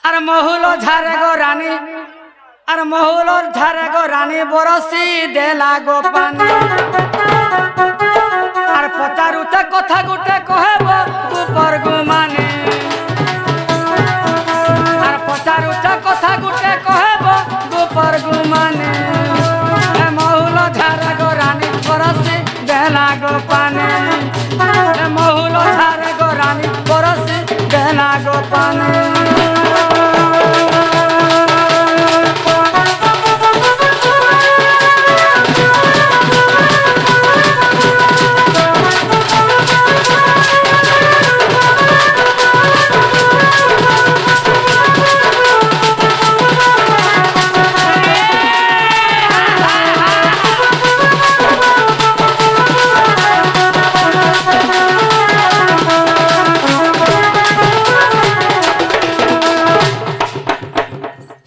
আর মহুল ঝারে গো রানী আর মহুলর ঝারে গো রানী বরসি দেলা গো পানি আর পচারুতে কথা গুটে কহেব উপর গো মানে আর পচারুতে কথা গুটে কহেব উপর গো মানে মহুল ঝারে গো রানী বরসি দেলা গো পানি মহুল ঝারে গো রানী বরসি দেলা গো পানি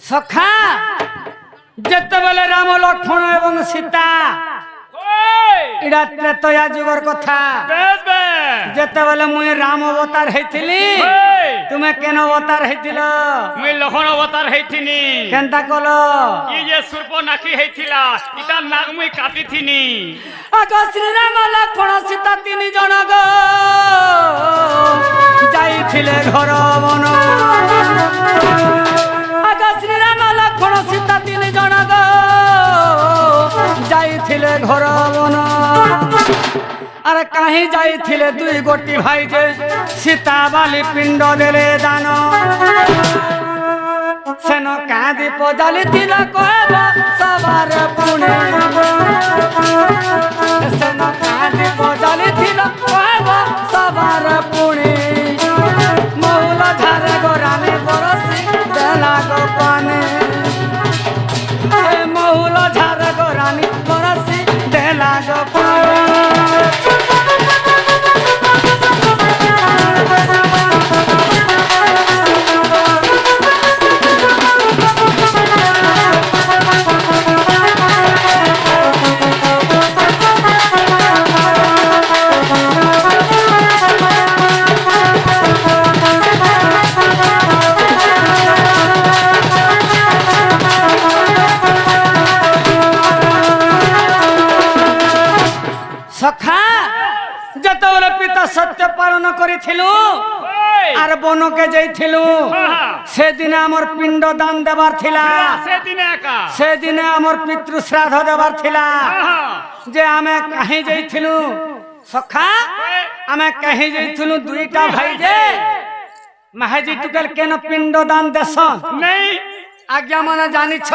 সখা যেতবেলে রাম লক্ষ্মণ এবং সীতা এটা ত্রেতয়া যুগর কথা যেতবেলে মুই রাম অবতার হইছিলি তুমি কেন অবতার হইছিল মুই লক্ষণ অবতার হইছিনি কেনতা কল ই যে সূর্পনাখী হইছিলা ইটা নাগ মুই কাটিছিনি আগ শ্রীরাম লক্ষ্মণ সীতা তিনি জন গো যাইছিলে ঘর বন আগ শ্রীরাম লক্ষ্মণ সীতা তিনি জন গো যাইছিলে ঘর বন আর কাহি যাইছিলে দুই গোটি ভাই যে সীতা বালি পিণ্ড দেলে দান সেন কাঁদি পজালি ছিল কহব সবার পুনে সেন কাঁদি পজালি ছিল কহব সবার পুনে মৌল ঝারে গো রানী বরসি দেলা গো পানে মৌল ঝারে গো রানী বরসি দেলা গো পানে সখা যেতবেলে পিতা সত্য পালন করেছিলু আর বনকে যাইছিলু সেদিনে আমার পিণ্ড দান দেবার ছিলা সেদিনে আমার পিতৃ শ্রাদ্ধ দেবার ছিলা যে আমি কাহি যাইছিলু সখা আমি কাহি যাইছিলু দুইটা ভাই যে মাহাজি টুকেল কেন পিণ্ড দান দেশন নেই আজ্ঞা মানে জানিছ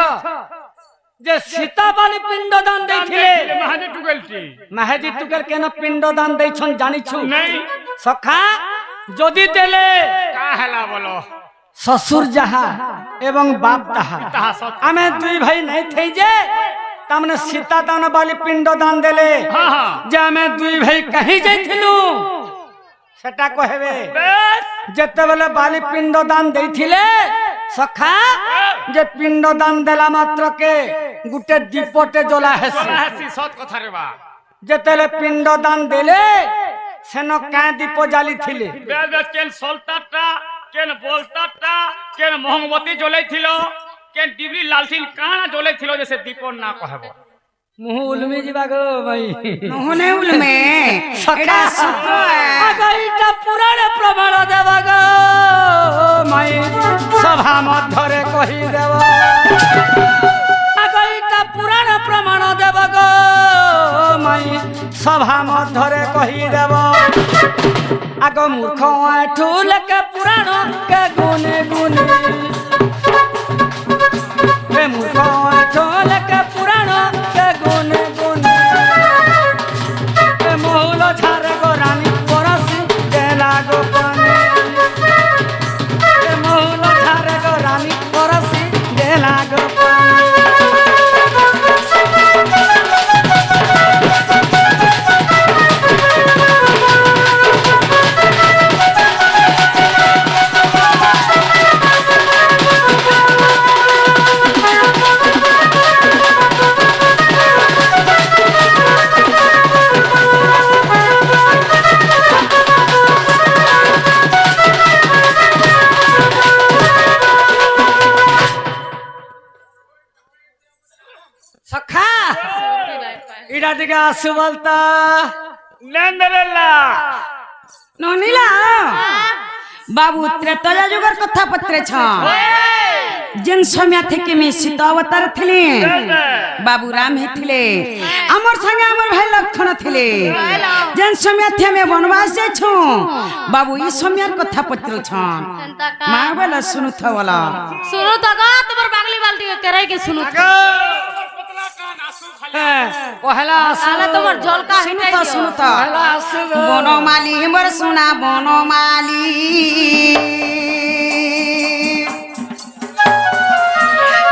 যে সীতা বালি পিণ্ড দান দেইছিলে মাহাজি টুকেলটি মাহাজি টুকেল কেন পিণ্ড দান দেইছন জানিছু নেই সখা যদি দেলে কা হেলা বলো শ্বশুর যাহা এবং বাপ তাহা তাহা সত্য আমি দুই ভাই নাই থাই যে তামনে সীতা দান বালি পিণ্ড দান দেলে যে আমি দুই ভাই কাহি যাইছিলু সেটা কহেবে বেশ যেতেবেলে বালি পিণ্ড দান দেইছিলে সখা যে পিণ্ড দান দেলা মাত্রকে গুটে দীপটে জ্বলা হেসে হাসি সৎ কথা রে বা যেতেলে পিণ্ড দান দেলে সেন কাঁ দীপ জ্বালিছিলে বেশ বেশ কেন সলতারটা কেন বলতারটা কেন মোহমবতী জ্বলাইছিল কেন ডিবরি লালটিন কানা জ্বলাইছিল যে সে দীপর না কহব মুহ উলমি ଯିବା গো ভাই নহনে উলমে সখা আগাইটা পুরাণ প্রমাণ দেবা গো মাই সভা মধ্যরে কহি দেব আগাইটা পুরাণ প্রমাণ দেব গো মাই সভা মধ্যরে কহি দেব আগ মূর্খ আঠু লেকে পুরাণ কে গুনে গুনে কে মূর্খ আঠু লেকে পুরাণ কে গুনে গুনে মহুল ঝারে গো রানী বরসি দেলা গো পানি মহুল ঝারে গো রানী বরসি দেলা গো পানি দিকে আসু বলতা নেন্দেরেলা ননিলা বাবু ত্রেতয়া যুগের কথা পত্রেছ যেন সময় থেকে মে সীত অবতার থিলে বাবু রাম হেথিলে আমার সঙ্গে আমার ভাই লক্ষণ থিলে যেন সময় থেকে আমি বনবাস যাইছু বাবু এই সময়ের কথা পত্রেছ মা বলে শুনুথ বলা सुनो तो का तुम्हार बागली बाल्टी के करे के सुनो পহেলা আসু साला तुम्हार झोलका শুনুথ শুনুথ পহেলা আসু বনমালী মোর সোনা বনমালী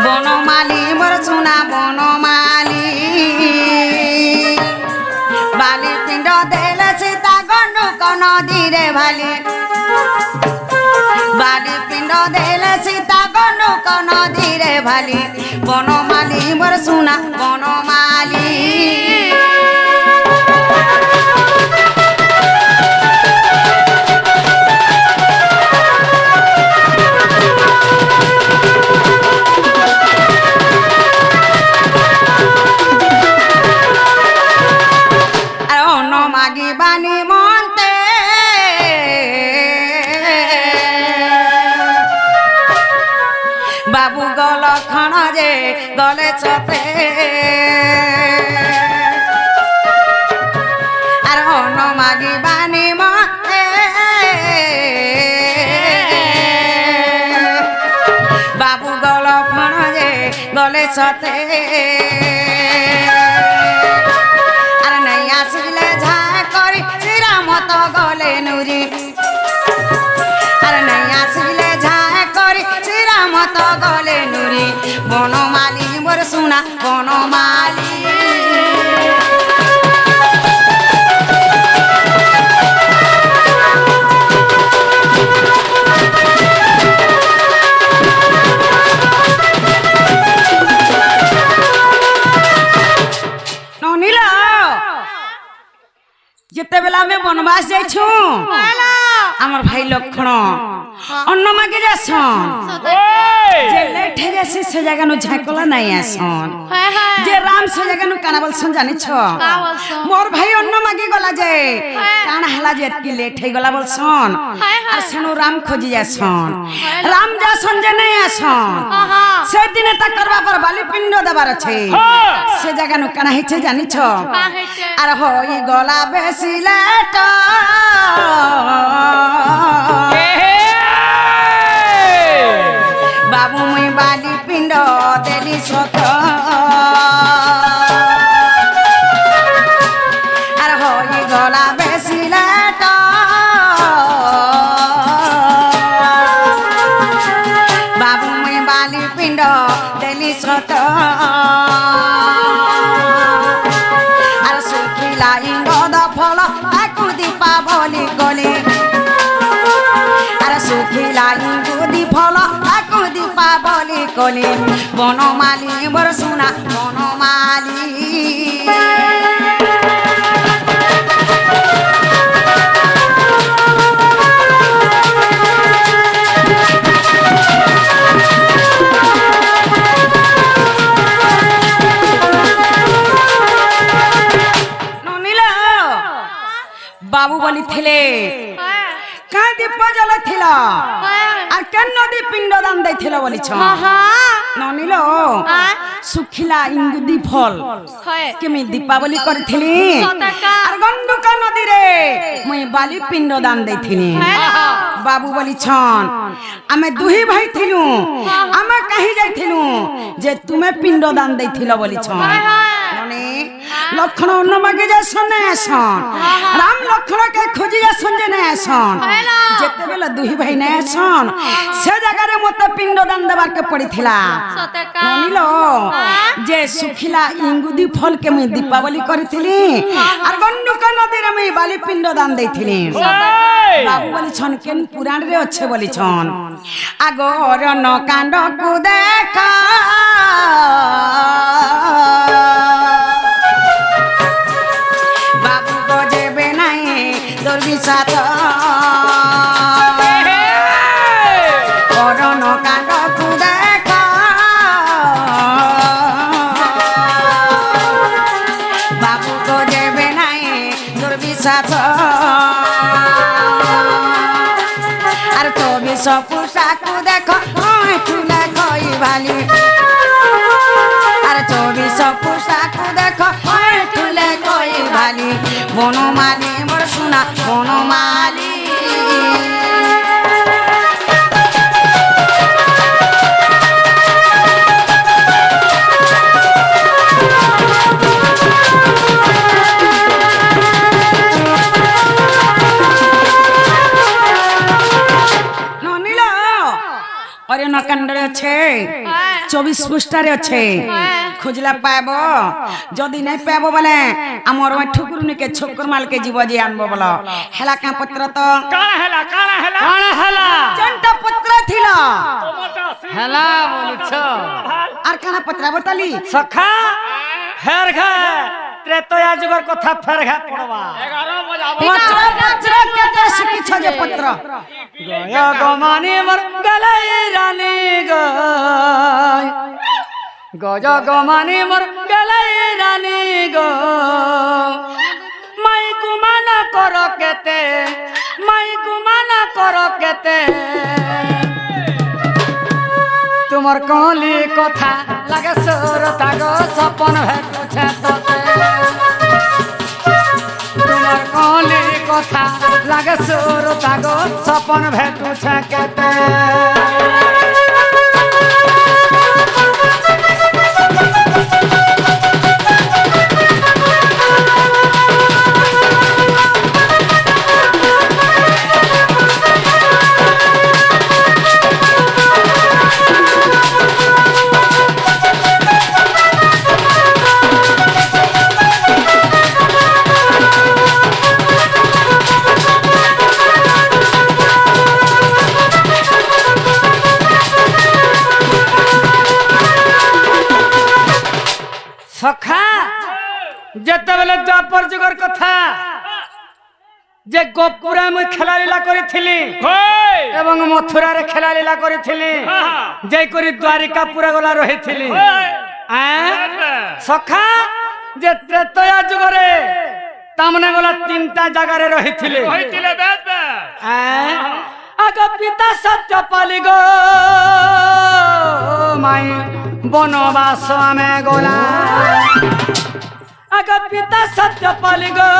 বনমালী মোর সোনা বনমালী বালি পিণ্ড দেলে সীতা গণ্ডুক নদীরে ভালি বালি পিণ্ড দেলে সীতা গণ্ডুক নদীরে ভালি বনমালী মোর সোনা বনমালী মাগি বানি মনতে বাবু গল ক্ষণ যে গলে চতে আর অন মাগি বানি মনতে বাবু গল ক্ষণ যে গলে চতে আর নাই আসিলে ঝা করি শ্রীরামত গলে নুরি আর নাই আসিলে ঝা করি শ্রীরামত গলে নুরি বনমালী মোর সোনা বনমালী ননিলা যেতেবেলা আমি বনবাস যাইছু আমার ভাই লক্ষণ অন্য মাগে যাসন যে লেট হয়ে যাসি সে জায়গানো ঝাঁকলা নাই আসন যে রাম সে জায়গানো কানা বলছন জানিছ মোর ভাই অন্য মাগে গলা যে কানা হেলা যে কি লেট হয়ে গলা বলছন আর সেনু রাম খোঁজি যাসন রাম যাসন যে নাই আসন সেদিনে তা করবা পর বালি পিণ্ড দেবার আছে সে জায়গানো কানা হইছে জানিছ আর হই গলা বেশি লেট বাবু মুই বালি পিণ্ড দেলি সত আর হই গলা বেশি লেট বাবু মুই বালি পিণ্ড দেলি সত আর শুখিলা ইঙ্গদ ফল তাকু দীপা বলি গলি আর শুখিলা ইঙ্গুদি ফল তাকু দীপা বলি গলি বনমালী মোর সোনা বনমালী ননিলা বাবু বলি থিলে কাঁ দীপ জ্বলে থিল আর কেন নদী পিণ্ড দান দেইছিল বলিছ ননিল শুখিলা ইঙ্গুদি ফল কেমি দীপাবলি করিথিলি আর গণ্ডুক নদীরে মুই বালি পিণ্ড দান দেইথিলি বাবু বলিছন আমি দুহি ভাই থিলু আমি কাহি যাইথিলু যে তুমি পিণ্ড দান দেইছিল বলিছন ননি লক্ষণ অন্য মাগে যাসন না আসন রাম লক্ষণকে খুঁজি যাসন যে না আসন যেতেবেলা দুহি ভাই না আসন সে জায়গারে মতো পিণ্ড দান দেবারকে পড়িছিলা ননিল যে শুখিলা ইঙ্গুদি ফলকে মুই দীপাবলি করিছিলি আর গণ্ডুক নদীরে আমি বালি পিণ্ড দান দেইছিলি বাবু বলিছন কেন পুরাণ রে আছে বলিছন আগর ন কাণ্ড কু দেখা বাবু গজেবে নাই দুর্বিষাদ করণ কাণ্ড কু দেখা বাবু পোশাকু দেখো তুলে কই ভালি আরে 24 পোশাকু দেখো তুলে কই ভালি বনমালি মোর সোনা বনমালি अरे नकांडरे अच्छे 24 पृष्ठारे अच्छे खोजला पाबो जदी नहीं पाबो बोले हमर में ठुकुरनी के छोकर माल के जीव जी आनबो बोलो हेला का पत्र तो काना हेला चंटा पत्र थिला हेला बोलिछ आर काना पत्र बताली सखा फेर घा त्रेतया जुगर कथा फेर घा पड़वा 11 पत्र के देश की छजे पत्र गया गमानी मर गलाई रानी गय गया गमानी मर गलाई रानी गो माई गुमाना करो केते तुमर कहली कथा लागे सोरता गो सपन भेटुछे तोते तुमर कहली कथा लागे सोरता गो सपन भेटुछे केते सखा जेते बेले द्वापर जुगर कथा जे गोपुरा में खेला लीला करिथिली एवं मथुरा रे खेला लीला करिथिली जे करी द्वारिका पूरा गला रहिथिली सखा जे त्रेतया जुगरे तामने गला तीनटा जगह रे रहिथिली आग पिता सत्य पाली गो माई बनवास में गोला आग पिता सत्य पाली गो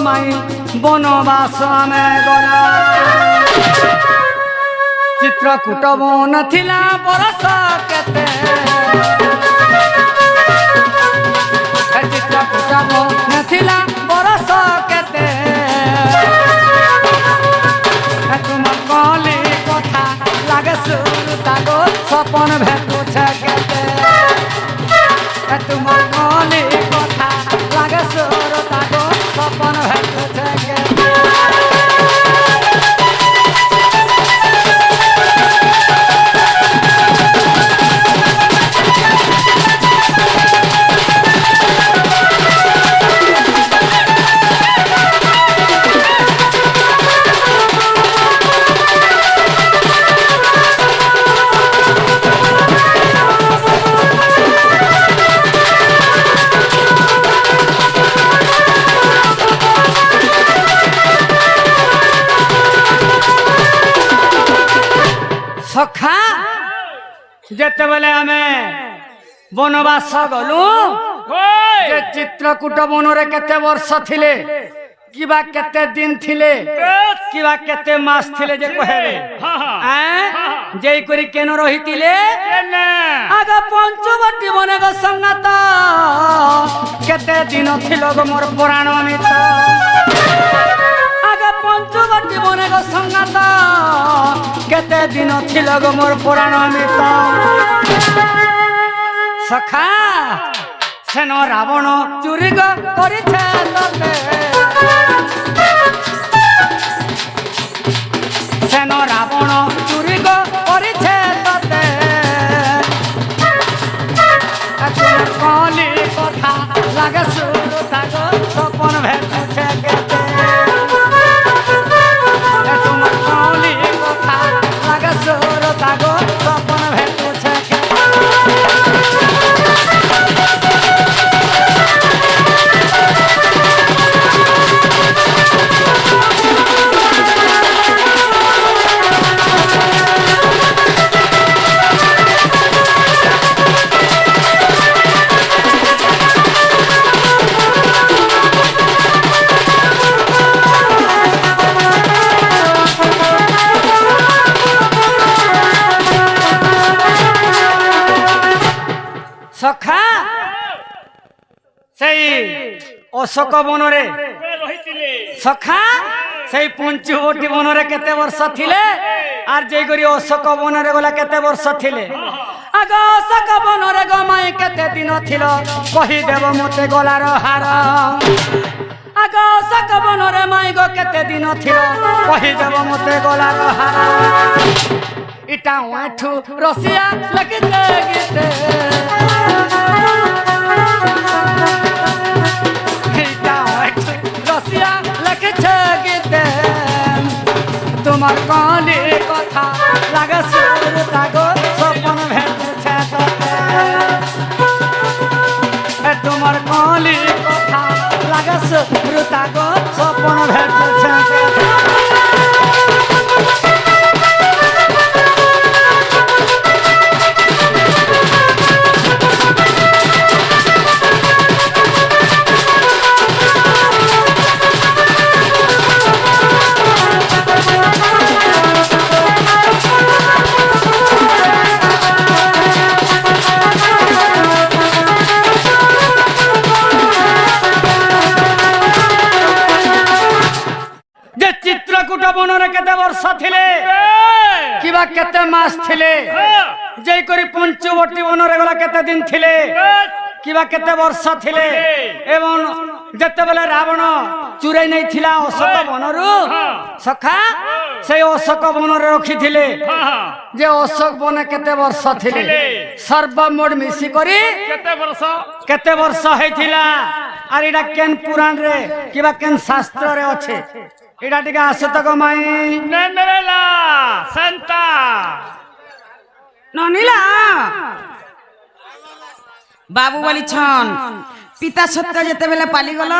माई बनवास में गोला चित्रकूट बन थिला बरस केते चित्रकूट बन थिला बरस केते तुम कहली कथा लागे सुरता गो सपन भेटुछे केते तुम कहली कथा लागे सुरता गो सपन भेटुछे केते सखा जेते बेले हमें बनवास गलु जे चित्रकूट बनरे केते वर्ष थिले किबा केते दिन थिले किबा केते मास थिले जे कहेबे जेई करी केन रहितिले आगा पंचवटी बने गो संगत केते दिन थिलो गो मोर पुराण अमित आगा पंचवटी बने गो संगत केते दिन थिलो गो मोर पुराण अमित सखा सेन रावण चोरी गो करिछे तते सेन रावण चोरी गो करिछे तते कहली कथा लागे सुरता गो सपन भेटुछे केते तुम कहली कथा लागे सुरता गो सपन भेटुछे সখা সেই অশোক বনরে রহিছিলে সখা সেই পঞ্চবটী বনরে কেতে বর্ষ থিলে আর যেই করি অশোক বনরে গলা কেতে বর্ষ থিলে আগ অশোক বনরে গমাই কেতে দিন থিল কহি দেব মতে গলার হার আগ অশোক বনরে মাই গো কেতে দিন থিল কহি দেব মতে গলার হার ইটা ওঠু রসিয়া লাগিতে গীতে রসিয়া লেখেছে গীতে তোমার কানে কথা লাগে সুর তাগো স্বপ্ন ভেটেছে তোমার কানে কথা লাগে সুর তাগো স্বপ্ন ভেটেছে চিত্রকূট বনরে কেতে বর্ষ থিলে কিবা কেতে মাস থিলে যেই করি পঞ্চবটী বনরে গলা কেতে দিন থিলে কিবা কেতে বর্ষ থিলে এবং যেতেবেলে রাবণ চুরাই নেই থিলা অশোক বনরু সখা সেই অশোক বনরে রখিথিলে যে অশোক বনে কেতে বর্ষ থিলে সর্বমোট মিশি করি কেতে বর্ষ হইছিলা আর এটা কেন পুরাণ রে কিবা কেন শাস্ত্র রে আছে এটা টিকে আসে তো গমাই নেমেলা সন্তা ননিলা বাবু বলিছন পিতা সত্য যেতেবেলে পালিগল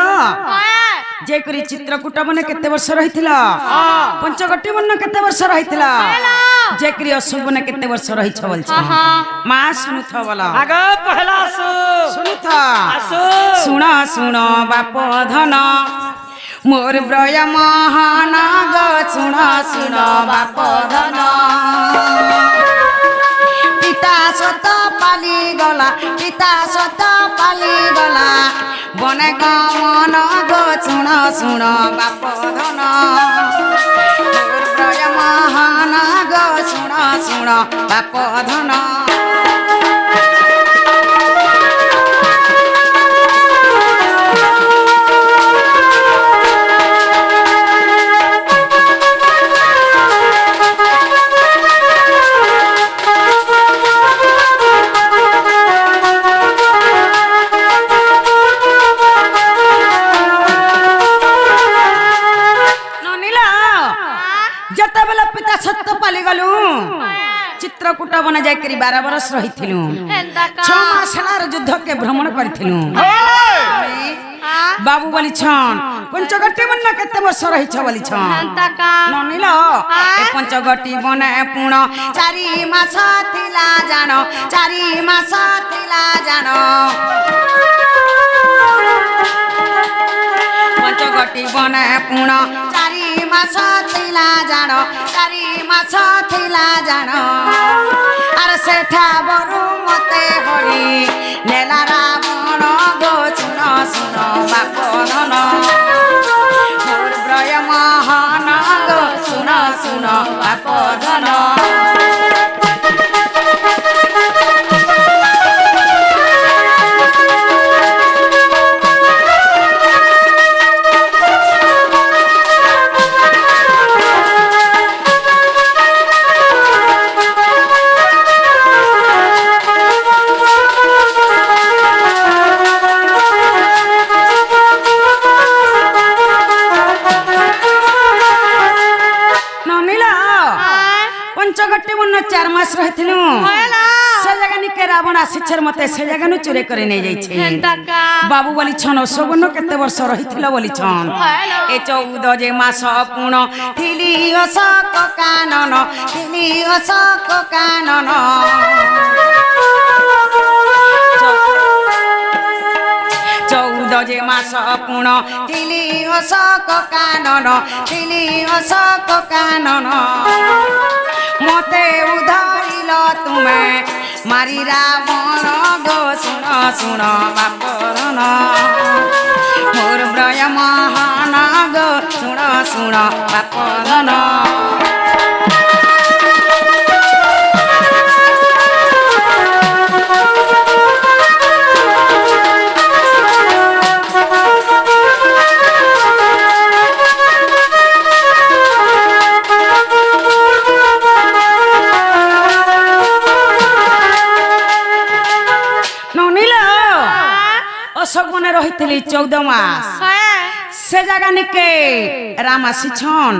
যে করি চিত্রকূট বনে কেতে বর্ষ রহিছিল পঞ্চগটি বন কেতে বর্ষ রহিছিল যে করি অশোক বনে কেতে বর্ষ রহিছ বলছ মা শুনুথ বল আগ পহলা আসু শুনুথ আসু শুণ শুণ বাপ ধন মোর ব্রয় মহানাগ শুণ শুণ বাপ ধন পিতা সত পালি গলা পিতা সত পালি গলা বনে গমন গো শুণ শুণ বাপ ধন মোর ব্রয় মহানাগ শুণ শুণ বাপ ধন চিত্রকূট বনে যাই 12 বরস রহিथिलु 6 মাস হেলার যুদ্ধকে ভ্রমণ করিथिलु বাবু বলিছন পঞ্চগটি বন কেতে বর্ষ রহিছ বলিছন ননিল এ পঞ্চগটি বনে পুণ 4 মাস থিলা জানো 4 মাস থিলা জানো পঞ্চগটি বনে পুণ 4 মাস থিলা জানো 4 মাস থিলা জানো আর সেঠা বরু মতে হরি নেলা রাবণ গো শুন শুন বাপ ধন মোর ব্রয় মহান গো শুন শুন বাপ ধন পঞ্চগটি বন 4 মাস রহিथिलु সে জায়গা নিকে রাবণ আসিছর মতে সে জায়গা নু চুরে করে নিয়ে যাইছে বাবু বলিছন অশোকন কেতে বর্ষ রহিছিল বলিছন এ 14 যে মাস পুণ থিলি অশোক কানন থিলি অশোক কানন 14 যে মাস পুণ থিলি অশোক কানন থিলি অশোক কানন মতে উধারিল তুমি মারি রাবণ গো শুণ শুণ বাপরণ মোর ব্রয় মহান গো শুণ শুণ বাপরণ অশোক বনে রহিলি 14 মাস সে জায়গা নিকে রাম আসিছন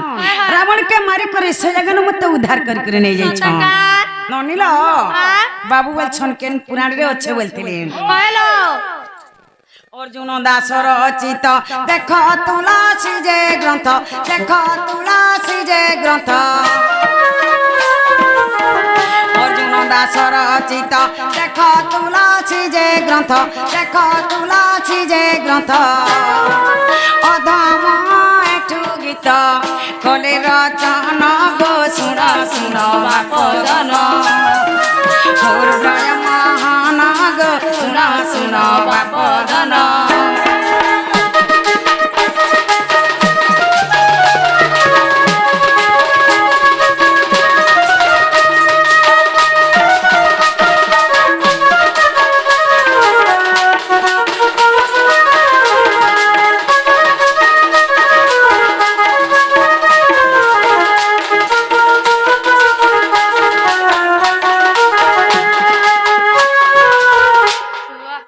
রাবণকে মারি করে সে জায়গা মতে উদ্ধার করি করে নিয়ে যাইছন ননিল বাবু বলছন কেন পুরাণ রে আছে বলতিলেন অর্জুন দাস রচিত দেখ তুলসী যে গ্রন্থ দেখ তুলসী যে গ্রন্থ অর্জুন দাস রচিত দেখ তুলসী যে গ্রন্থ দেখ তুলসী যে গ্রন্থ অধম একটু গীত কলে রচন গো শুণ শুণ বাপজন মোর ব্রয় মহান গো শুণ শুণ বাপজন